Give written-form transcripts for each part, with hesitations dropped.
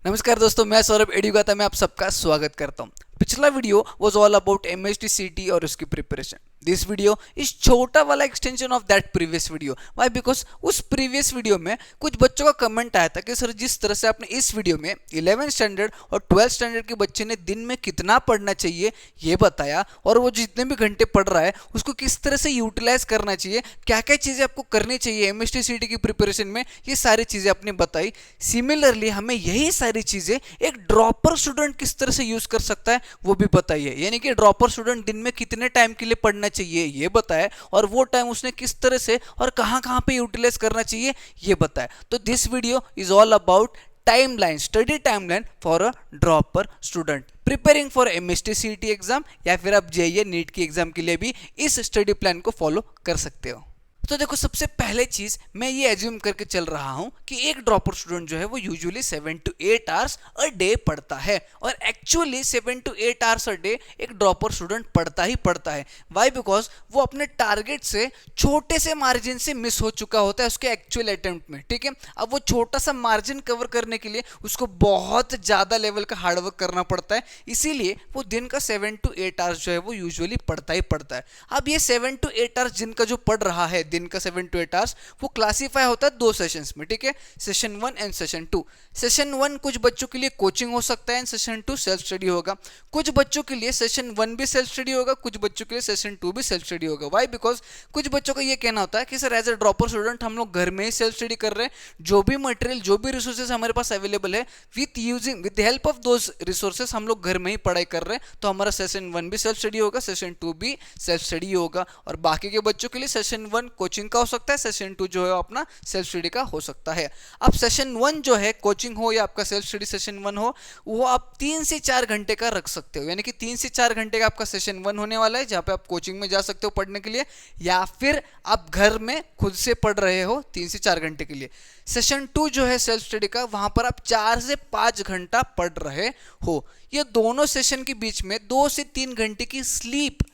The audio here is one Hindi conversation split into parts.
नमस्कार दोस्तों, मैं सौरभ एडुगाता में आप सबका स्वागत करता हूं। पिछला video was all about MST सीटी और उसकी प्रिपरेशन। दिस वीडियो इज छोटा वाला extension of that previous video. Why? Because उस प्रीवियस वीडियो में कुछ बच्चों का कमेंट आया था कि सर जिस तरह से आपने इस वीडियो में 11th स्टैंडर्ड और 12th स्टैंडर्ड के बच्चे ने दिन में कितना पढ़ना चाहिए ये बताया, और वो जितने भी घंटे पढ़ रहा है उसको किस तरह से यूटिलाइज करना चाहिए, क्या क्या चीज़ें आपको करनी चाहिए एमएसटी सीटी की प्रिपरेशन में, ये सारी चीज़ें आपने बताई। सिमिलरली हमें यही सारी चीज़ें एक ड्रॉपर स्टूडेंट किस तरह से यूज़ कर सकता है वो भी बताइए। यानी कि ड्रॉपर स्टूडेंट दिन में कितने टाइम के लिए पढ़ना चाहिए ये बताए, और वो टाइम उसने किस तरह से और कहां कहां पे यूटिलाइज करना चाहिए ये बताए। तो this video is all about timeline, study timeline for a dropper student preparing for MST सीटी एग्जाम, या फिर आप जेईई नीट की एग्जाम के लिए भी इस स्टडी प्लान को फॉलो कर सकते हो। तो देखो, सबसे पहले चीज मैं ये एज्यूम करके चल रहा हूं कि एक ड्रॉपर स्टूडेंट जो है वो usually 7 to 8 hours a day पढ़ता है, और actually 7 to 8 hours a day एक ड्रॉपर स्टूडेंट पढ़ता ही पढ़ता है। वाई? बिकॉज वो अपने टारगेट से छोटे से मार्जिन से मिस हो चुका होता है उसके एक्चुअल अटेम्प्ट में। ठीक है, अब वो छोटा सा मार्जिन कवर करने के लिए उसको बहुत ज्यादा लेवल का हार्डवर्क करना पड़ता है, इसीलिए वो दिन का 7 to 8 आवर्स जो है वो यूजुअली पढ़ता ही पढ़ता है। अब ये 7 to 8 आवर्स जिनका जो पढ़ रहा है दिन का 7 to 8 आवर्स, वो क्लासीफाई होता है दो सेशंस में। ठीक है, सेशन 1 एंड सेशन 2। सेशन 1 कुछ बच्चों के लिए कोचिंग हो सकता है एंड सेशन 2 सेल्फ स्टडी होगा। कुछ बच्चों के लिए सेशन 1 भी सेल्फ स्टडी होगा, कुछ बच्चों के लिए सेशन 2 भी सेल्फ स्टडी होगा। वाई? बिकॉज कुछ बच्चों का ये कहना होता है कि sir as a dropper student हम लोग घर में ही सेल्फ स्टडी कर रहे हैं, जो भी मटेरियल जो भी रिसोर्सेज हमारे पास अवेलेबल है with the help of those resources हम लोग घर में ही पढ़ाई कर रहे हैं, तो हमारा सेशन 1 भी सेल्फ स्टडी होगा, सेशन 2 भी सेल्फ स्टडी होगा। और बाकी के बच्चों के लिए सेशन 1 कोचिंग का हो सकता है, सेशन 2 जो है अपना सेल्फ स्टडी का हो सकता है। अब सेशन 1 जो है कोचिंग हो या आपका सेल्फ स्टडी सेशन 1 हो, वो आप 3 से 4 घंटे का रख सकते हो। यानी कि 3 से 4 घंटे का आपका सेशन 1 होने वाला है, जहां पे आप कोचिंग में जा सकते हो पढ़ने के लिए, या फिर आप घर में खुद से पढ़ रहे हो 3 से 4 घंटे के लिए। सेशन 2 जो है सेल्फ स्टडी का, वहां पर आप 4 से 5 घंटा पढ़ रहे हो। ये दोनों सेशन के बीच में 2 से 3 घंटे की स्लीप,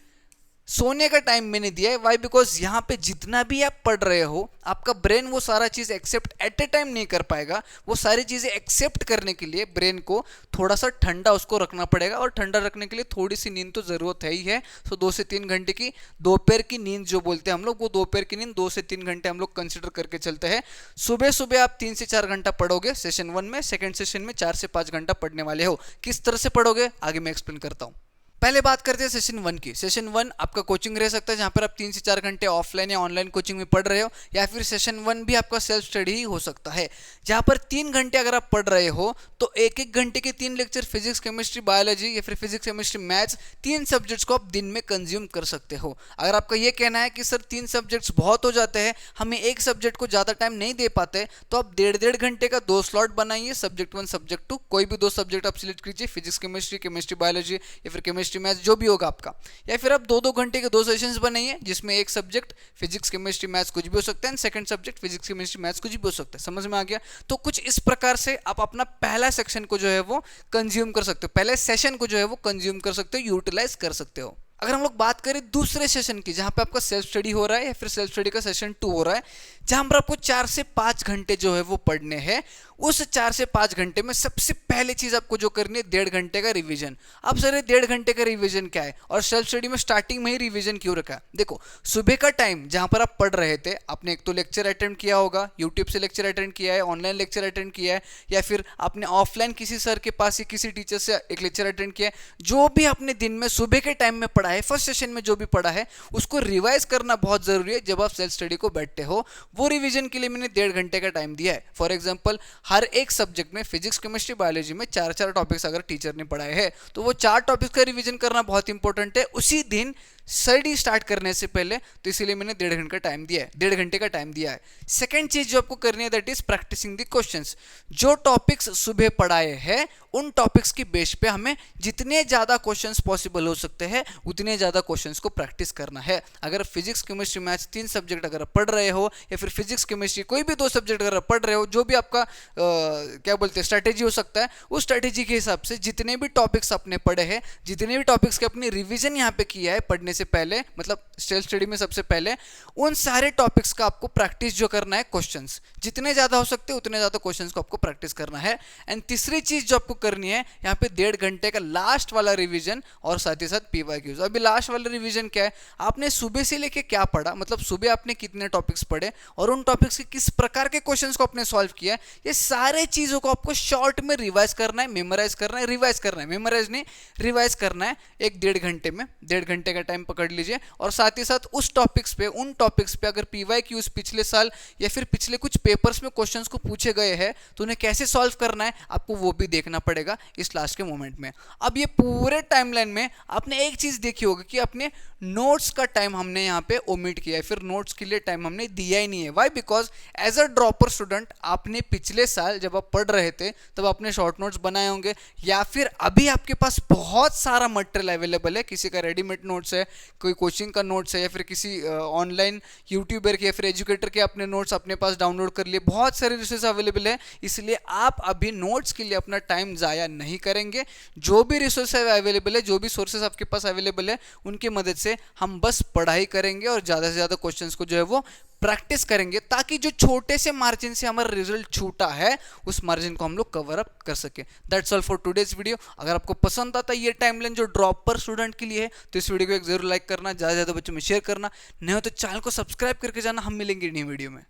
सोने का टाइम मैंने दिया है। वाई? बिकॉज यहां पे जितना भी आप पढ़ रहे हो आपका ब्रेन वो सारा चीज एक्सेप्ट एट ए टाइम नहीं कर पाएगा। वो सारी चीजें एक्सेप्ट करने के लिए ब्रेन को थोड़ा सा ठंडा उसको रखना पड़ेगा, और ठंडा रखने के लिए थोड़ी सी नींद तो जरूरत है ही है। सो 2 से 3 घंटे की दोपहर की नींद जो बोलते हैं हम लोग, वो दोपहर की नींद 2 से 3 घंटे हम लोग कंसिडर करके चलते हैं। सुबह सुबह आप 3 से 4 घंटा पढ़ोगे सेशन 1 में, सेकेंड सेशन में 4 से 5 घंटा पढ़ने वाले हो। किस तरह से पढ़ोगे आगे मैं एक्सप्लेन करता हूं। पहले बात करते हैं सेशन 1 की। सेशन 1 आपका कोचिंग रह सकता है, जहां पर आप 3 से 4 घंटे ऑफलाइन या ऑनलाइन कोचिंग में पढ़ रहे हो, या फिर सेशन 1 भी आपका सेल्फ स्टडी ही हो सकता है, जहां पर 3 घंटे अगर आप पढ़ रहे हो तो 1-1 घंटे के 3 लेक्चर फिजिक्स केमिस्ट्री बायोलॉजी या फिर फिजिक्स केमिस्ट्री मैथ्स, 3 सब्जेक्ट्स को आप दिन में कंज्यूम कर सकते हो। अगर आपका यह कहना है कि सर 3 सब्जेक्ट्स बहुत हो जाते हैं, हमें एक सब्जेक्ट को ज्यादा टाइम नहीं दे पाते, तो आप 1.5 घंटे का 2 स्लॉट बनाइए, सब्जेक्ट 1 सब्जेक्ट 2, कोई भी 2 सब्जेक्ट आप सिलेक्ट कीजिए, फिजिक्स केमिस्ट्री, केमिस्ट्री बायोलॉजी या फिर केमिस्ट्री मैथ्स, जो भी होगा आपका। या फिर आप 2-2 घंटे के 2 सेशंस बनाइए, जिसमें एक सब्जेक्ट फिजिक्स केमिस्ट्री मैथ्स कुछ भी हो सकता है, second subject physics chemistry maths कुछ भी हो सकता है। समझ में आ गया? तो कुछ इस प्रकार से आप अपना पहला सेक्शन को जो है वो कंज्यूम कर सकते हो, पहले सेशन को जो है वो कंज्यूम कर सकते हो, यूटिलाइज कर सकते हो। अगर हम लोग बात करें दूसरे सेशन की, जहां पे आपका सेल्फ स्टडी हो रहा है या फिर सेल्फ स्टडी का सेशन 2 हो रहा है, जहां पर आपको 4 से 5 घंटे जो है वो पढ़ने हैं, उस 4 से 5 घंटे में सबसे पहले चीज आपको जो करनी है 1.5 घंटे का रिवीजन। अब सर 1.5 घंटे का रिवीजन क्या है, और सेल्फ स्टडी में स्टार्टिंग में ही रिवीजन क्यों रखा है? देखो, सुबह का टाइम जहां पर आप पढ़ रहे थे, आपने एक तो लेक्चर अटेंड किया होगा, यूट्यूब से लेक्चर अटेंड किया है, ऑनलाइन लेक्चर अटेंड किया है, या फिर आपने ऑफलाइन किसी सर के पास या किसी टीचर से एक लेक्चर अटेंड किया है। जो भी आपने दिन में सुबह के टाइम में पढ़ा है, फर्स्ट सेशन में जो भी पढ़ा है, उसको रिवाइज करना बहुत जरूरी है। जब आप सेल्फ स्टडी को बैठते हो, वो रिवीजन के लिए मैंने 1.5 घंटे का टाइम दिया है। फॉर एग्जांपल, हर एक सब्जेक्ट में फिजिक्स केमिस्ट्री बायोलॉजी में 4-4 टॉपिक्स अगर टीचर ने पढ़ाए हैं, तो वो 4 टॉपिक्स का रिवीजन करना बहुत इंपॉर्टेंट है उसी दिन स्टडी स्टार्ट करने से पहले। तो इसीलिए मैंने 1.5 घंटे का टाइम दिया है, 1.5 घंटे का टाइम दिया है। सेकंड चीज जो आपको करनी है that is practising the questions. जो टॉपिक्स सुबह पढ़ाए हैं उन टॉपिक्स की बेस पे हमें जितने ज्यादा क्वेश्चंस पॉसिबल हो सकते हैं उतने ज्यादा क्वेश्चंस को प्रैक्टिस करना है। अगर फिजिक्स केमिस्ट्री मैथ्स 3 सब्जेक्ट अगर पढ़ रहे हो, या फिर फिजिक्स केमिस्ट्री कोई भी 2 सब्जेक्ट अगर पढ़ रहे हो, जो भी आपका क्या बोलते हैं स्ट्रैटेजी हो सकता है, उस स्ट्रैटेजी के हिसाब से जितने भी टॉपिक्स आपने पढ़े हैं, जितने भी टॉपिक्स के अपनी रिवीजन यहाँ पे किया है पढ़ने से पहले, मतलब सेल्फ स्टडी में सबसे पहले, उन सारे टॉपिक्स का आपको प्रैक्टिस जो करना है, क्वेश्चंस जितने ज़्यादा हो सकते हैं उतने ज़्यादा क्वेश्चंस को आपको प्रैक्टिस करना है। एंड तीसरी चीज़ जो आपको करनी है यहाँ पे 1.5 घंटे का लास्ट वाला रिवीजन और साथ ही साथ PYQs। अभी लास्ट वाला रिवीजन क्या है, आपने सुबह से लेके क्या पढ़ा, मतलब सुबह आपने कितने टॉपिक्स पढ़े और उन टॉपिक्स के किस प्रकार के क्वेश्चंस को आपने सॉल्व किया, ये सारे चीज़ों को आपको शॉर्ट में रिवाइज करना है, मेमोराइज करना है, रिवाइज करना है, मेमोराइज नहीं रिवाइज करना है एक 1.5 घंटे में। 1.5 घंटे का टाइम पकड़ लीजिए और साथ ही साथ उस टॉपिक्स पे, उन टॉपिक्स पे अगर PYQs पिछले साल या फिर पिछले कुछ पेपर्स में क्वेश्चंस को पूछे गए हैं तो उन्हें कैसे सॉल्व करना है आपको वो भी देखना पड़ेगा इस लास्ट के मोमेंट में। अब ये पूरे टाइमलाइन में आपने एक चीज देखी होगी कि अपने नोट्स का टाइम हमने यहाँ पे ओमिट किया है, फिर नोट्स के लिए टाइम हमने दिया ही नहीं है। Why? Because as a dropper student आपने पिछले साल जब आप पढ़ रहे थे तब आपने शॉर्ट नोट्स बनाए होंगे, या फिर अभी आपके पास बहुत सारा मटेरियल अवेलेबल है, किसी का रेडीमेड नोट्स है, कोई कोचिंग का नोट्स है, या फिर किसी ऑनलाइन यूट्यूबर के या फिर एजुकेटर के अपने नोट्स अपने पास डाउनलोड कर लिए, बहुत सारे रिसोर्स अवेलेबल है। इसलिए आप अभी नोट्स के लिए अपना टाइम ज़ाया नहीं करेंगे। जो भी रिसोर्स अवेलेबल है, जो भी सोर्सेस आपके पास अवेलेबल है, उनकी मदद से हम बस पढ़ाई करेंगे और ज़्यादा से ज़्यादा क्वेश्चंस को जो है वो प्रैक्टिस करेंगे, ताकि जो छोटे से मार्जिन से हमारा रिजल्ट छूटा है उस मार्जिन को हम लोग कवर अप कर सके। That's all for today's video. अगर आपको पसंद आता है ये टाइमलाइन जो ड्रॉपर स्टूडेंट के लिए है तो इस वीडियो को एक जरूर लाइक करना, ज़्यादा से ज़्यादा बच्चों में शेयर करना, नहीं हो तो चैनल को सब्सक्राइब करके जाना। हम मिलेंगे नई वीडियो में।